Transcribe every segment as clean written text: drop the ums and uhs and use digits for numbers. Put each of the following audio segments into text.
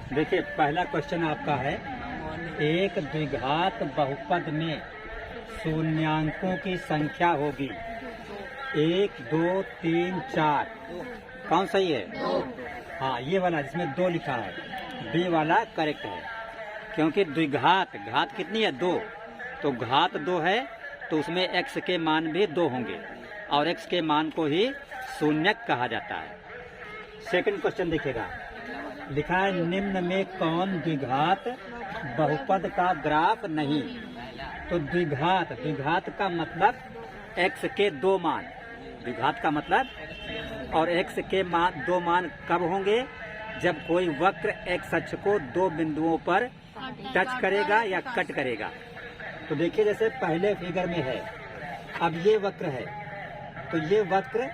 देखिए पहला क्वेश्चन आपका है, एक द्विघात बहुपद में शून्यांकों की संख्या होगी 1, 2, 3, 4। कौन सही है? हाँ, ये वाला जिसमें 2 लिखा है, बी वाला करेक्ट है। क्योंकि द्विघात, घात कितनी है? 2, तो घात 2 है तो उसमें x के मान भी 2 होंगे और x के मान को ही शून्यक कहा जाता है। सेकंड क्वेश्चन देखिएगा, लिखा है निम्न में कौन द्विघात बहुपद का ग्राफ नहीं? तो द्विघात, द्विघात का मतलब x के 2 मान, द्विघात का मतलब, और x के मान 2 मान कब होंगे? जब कोई वक्र x अक्ष को 2 बिंदुओं पर टच करेगा या कट करेगा। तो देखिए जैसे पहले फिगर में है, अब ये वक्र है तो ये वक्र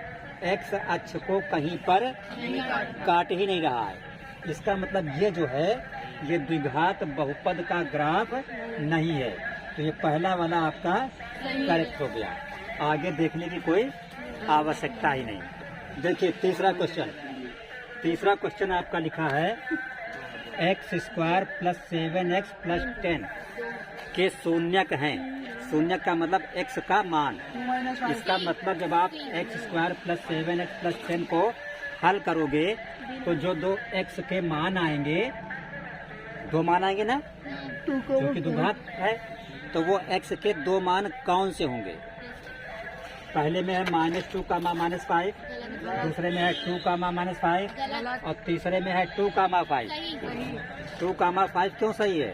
x अक्ष को कहीं पर काट ही नहीं रहा है। इसका मतलब ये जो है ये द्विघात बहुपद का ग्राफ नहीं है। तो ये पहला वाला आपका करेक्ट हो गया, आगे देखने की कोई आवश्यकता ही नहीं। देखिए तीसरा क्वेश्चन आपका लिखा है x² + 7x + 10 के शून्यक हैं। शून्यक का मतलब x का मान। इसका मतलब जब आप x² + 7x + 10 को हल करोगे तो जो 2 x के मान आएंगे, 2 मान आएंगे ना, क्योंकि द्विघात है, तो वो x के 2 मान कौन से होंगे? पहले में है -2, -5, दूसरे में है 2, -5 और तीसरे में है 2, 5। 2, 5 क्यों सही है?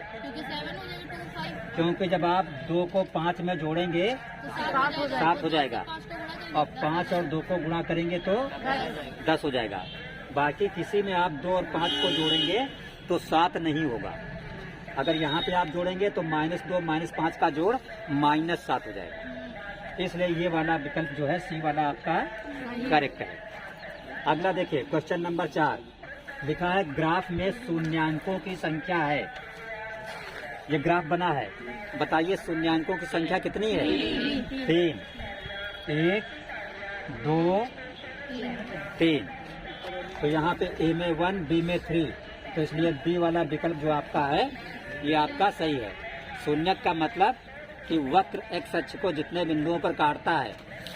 क्योंकि जब आप 2 को 5 में जोड़ेंगे तो 7 हो जाएगा और 5 और 2 को गुणा करेंगे तो 10 हो जाएगा। बाकी किसी में आप 2 और 5 को जोड़ेंगे तो 7 नहीं होगा। अगर यहाँ पे आप जोड़ेंगे तो -2 -5 का जोड़ -7 हो जाएगा। इसलिए ये वाला विकल्प जो है सी वाला आपका करेक्ट है। अगला देखिए क्वेश्चन नंबर 4, लिखा है ग्राफ में शून्यांकों की संख्या है। ये ग्राफ बना है, बताइए शून्यांकों की संख्या कितनी है? 3। 1, 2, 3। तो यहाँ पे ए में 1, बी में 3, तो इसलिए बी वाला विकल्प जो आपका है ये आपका सही है। शून्यक का मतलब कि वक्र x अक्ष को जितने बिंदुओं पर काटता है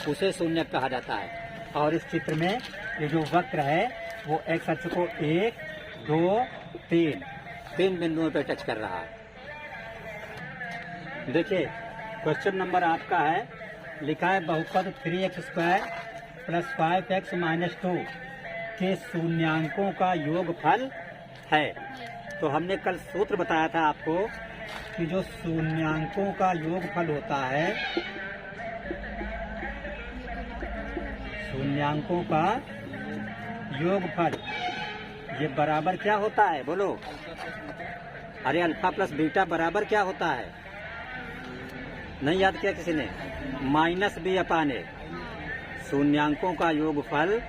उसे शून्यक कहा जाता है। और इस चित्र में ये जो वक्र है वो x अक्ष को 1, 2, 3 बिंदुओं पर टच कर रहा है। देखिए क्वेश्चन नंबर आपका है, लिखा है बहुपद 3x² + 5x - 2 के शून्यांकों का योगफल है। तो हमने कल सूत्र बताया था आपको कि जो शून्यांकों का योगफल होता है, शून्यांकों का योगफल ये बराबर क्या होता है? बोलो। अरे अल्फा + बीटा बराबर क्या होता है? नहीं याद किया किसी ने? -b/a। शून्यांकों का योगफल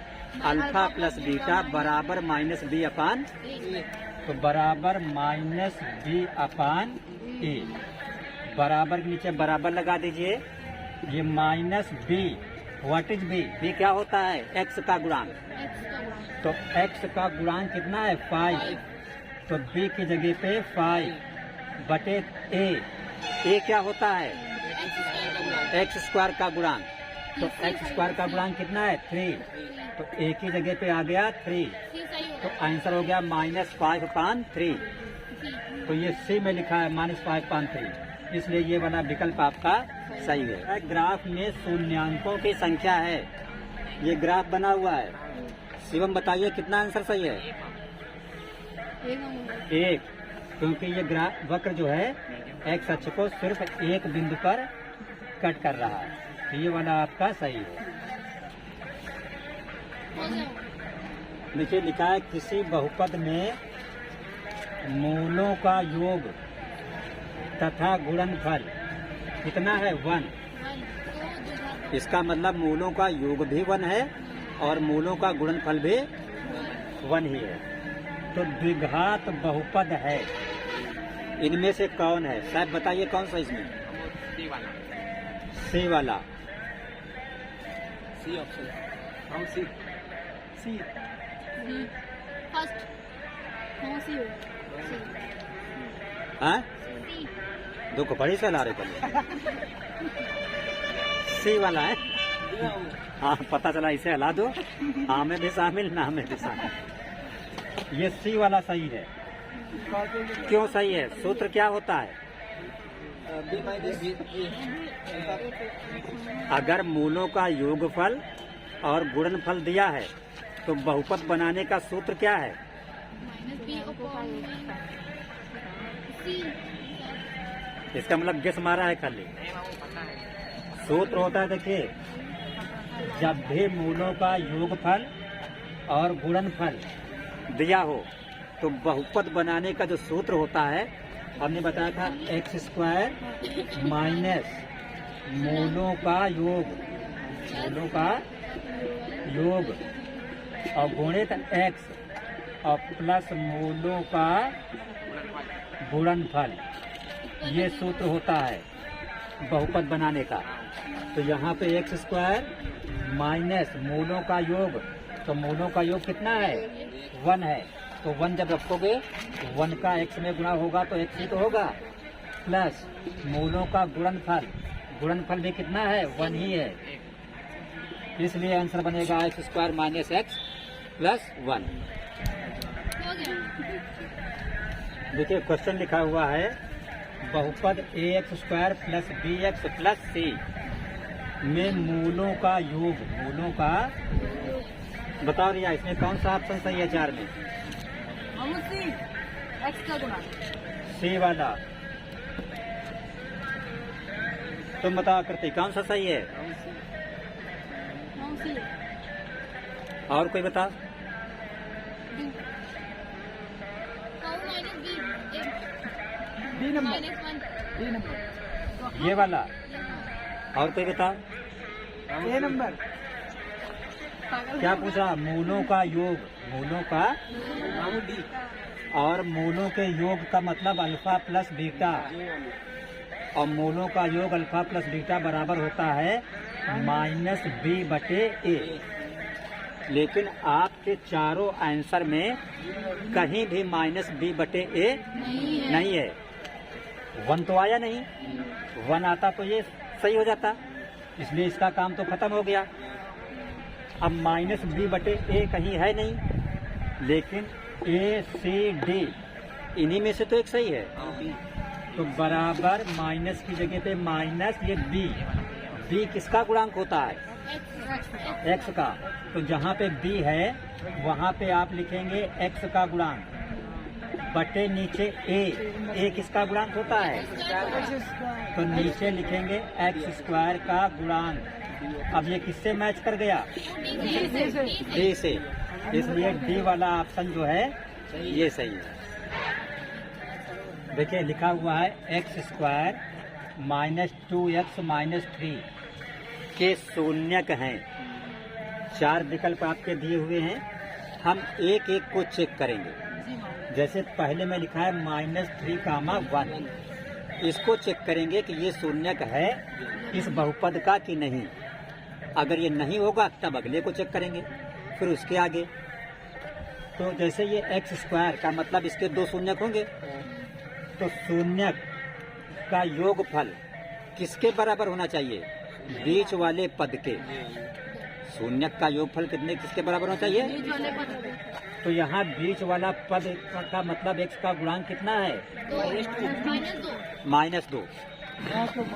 अल्फा + बीटा बराबर -b/a, तो बराबर -b/a। बराबर के नीचे बराबर लगा दीजिए। ये -b, what is b? b क्या होता है? x का गुणांक। तो x का गुणांक कितना है? 5। तो b की जगह पे 5/a। a क्या होता है? x² का गुणांक। तो x² का गुणांक कितना है? 3। तो a की जगह पे आ गया 3, तो आंसर हो गया -5/3। तो ये सी में लिखा है -5/3, इसलिए ये वाला विकल्प आपका सही है। ग्राफ में शून्यांकों की संख्या है, ये ग्राफ बना हुआ है। शिवम बताइए कितना आंसर सही है? 1, क्योंकि ये ग्राफ वक्र जो है x अक्ष को सिर्फ एक बिंदु पर कट कर रहा है, तो ये वाला आपका सही है। देखिए लिखा है किसी बहुपद में मूलों का योग तथा गुणनफल कितना है? 1। इसका मतलब मूलों का योग भी 1 है और मूलों का गुणनफल भी 1 ही है। तो द्विघात बहुपद है, इनमें से कौन है? साहब बताइए कौन सा इसमें? सी वाला। C option. सी फर्स्ट। सी हाँ दो को बड़ी से ला रहे कल सी वाला है। हाँ पता चला, इसे हला दो, हाँ में भी शामिल ना में भी शामिल। ये सी वाला सही है। क्यों सही है? सूत्र क्या होता है? अगर मूलों का योगफल और गुणनफल दिया है तो बहुपद बनाने का सूत्र क्या है? इसका मतलब गेस मारा है खाली। सूत्र होता है, देखिए, जब भी मूलों का योगफल और गुणनफल दिया हो तो बहुपद बनाने का जो सूत्र होता है, हमने बताया था एक्स स्क्वायर माइनस मूलों का योग, मूलों का योग और गुणित एक्स और प्लस मूलों का गुणनफल, ये सूत्र होता है बहुपद बनाने का। तो यहाँ पे एक्स स्क्वायर माइनस मूलों का योग, तो मूलों का योग कितना है? 1 है। तो 1 जब रखोगे 1 का x में गुणा होगा तो x ही तो होगा, प्लस मूलों का गुणनफल, गुणनफल भी कितना है? 1 ही है। इसलिए आंसर बनेगा x square minus x plus 1। देखिए क्वेश्चन लिखा हुआ है बहुपद a x square plus b x plus c में मूलों का योग, मूलों का बताओ रिया, इसमें कौन सा ऑप्शन सही है? 4 में एक्स का गुणा सी वाला। तुम बताओ करते कौन सा सही है? और कोई बता? ये वाला। और कोई बता? ए नंबर। क्या पूछा? मूलों का योग, मूलों का और मूलों के योग का मतलब अल्फा प्लस बीटा, और मूलों का योग अल्फा प्लस बीटा बराबर होता है माइनस बी बटे ए। लेकिन आपके चारों आंसर में कहीं भी माइनस बी बटे ए नहीं है। 1 तो आया नहीं, 1 आता तो ये सही हो जाता, इसलिए इसका काम तो खत्म हो गया। अब माइनस बी बटे ए कहीं है नहीं, लेकिन ए सी डी इन्हीं में से तो एक सही है। तो बराबर माइनस की जगह पे माइनस ये बी, बी किसका गुणांक होता है? एक्स का। तो जहाँ पे बी है वहाँ पे आप लिखेंगे एक्स का गुणांक बटे नीचे ए किसका गुणांक होता है? तो नीचे लिखेंगे एक्स स्क्वायर का गुणांक। अब ये किससे मैच कर गया? डी से, इसलिए डी वाला ऑप्शन जो है ये सही है। देखिए लिखा हुआ है x square minus 2x minus 3 के शून्यक हैं। 4 विकल्प आपके दिए हुए हैं, हम एक एक को चेक करेंगे। जैसे पहले में लिखा है -3, 1, इसको चेक करेंगे कि ये शून्यक है इस बहुपद का कि नहीं। अगर ये नहीं होगा तब अगले को चेक करेंगे, फिर उसके आगे। तो जैसे ये एक्स स्क्वायर का मतलब इसके 2 शून्यक होंगे, तो शून्यक का योगफल किसके बराबर होना चाहिए? बीच वाले पद के। शून्यक का योगफल किसके बराबर होना चाहिए? तो यहाँ बीच वाला पद का मतलब x का गुणांक कितना है? -2।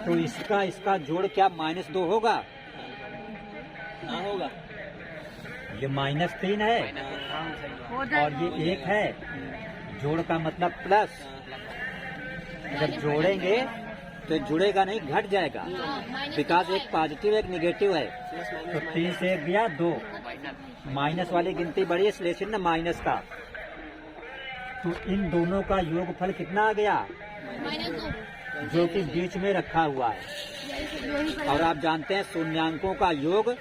तो इसका जोड़ क्या -2 होगा? ना होगा। ये -3 है और ये 1 है, जोड़ का मतलब प्लस। जब जोड़ेंगे तो जुड़ेगा नहीं, घट जाएगा, बिकॉज एक पॉजिटिव एक निगेटिव है। तो 3 से 1 गया 2, माइनस वाली गिनती बड़ी है इसलिए चिन्ह माइनस का। तो इन दोनों का योगफल कितना आ गया? -2, जो कि बीच में रखा हुआ है। और आप जानते हैं शून्यांकों का योग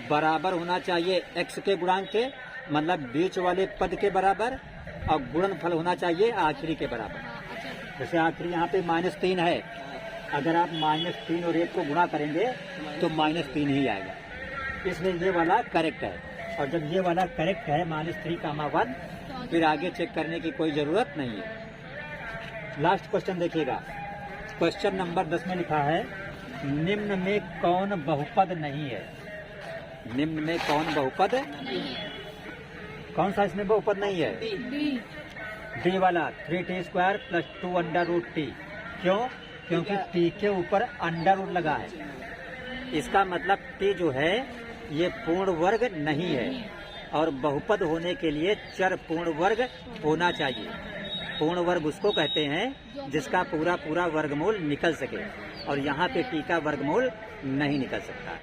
बराबर होना चाहिए x के गुणांक के, मतलब बीच वाले पद के बराबर, और गुणनफल होना चाहिए आखिरी के बराबर। जैसे आखिरी यहाँ पे -3 है, अगर आप -3 और 1 को गुणा करेंगे तो -3 ही आएगा, इसलिए ये वाला करेक्ट है। और जब ये वाला करेक्ट है -3, 1, फिर आगे चेक करने की कोई जरूरत नहीं है। लास्ट क्वेश्चन देखिएगा। क्वेश्चन नंबर 10 में लिखा है, निम्न में कौन बहुपद नहीं है? निम्न में कौन बहुपद, कौन सा इसमें बहुपद नहीं है? डी वाला 3t² + 2 अंडर रूट टी। क्यों? क्योंकि टी के ऊपर अंडर रूट लगा है। इसका मतलब टी जो है ये पूर्ण वर्ग नहीं है, और बहुपद होने के लिए चर पूर्ण वर्ग होना चाहिए। पूर्ण वर्ग उसको कहते हैं जिसका पूरा वर्गमूल निकल सके, और यहाँ पे टी का वर्गमूल नहीं निकल सकता।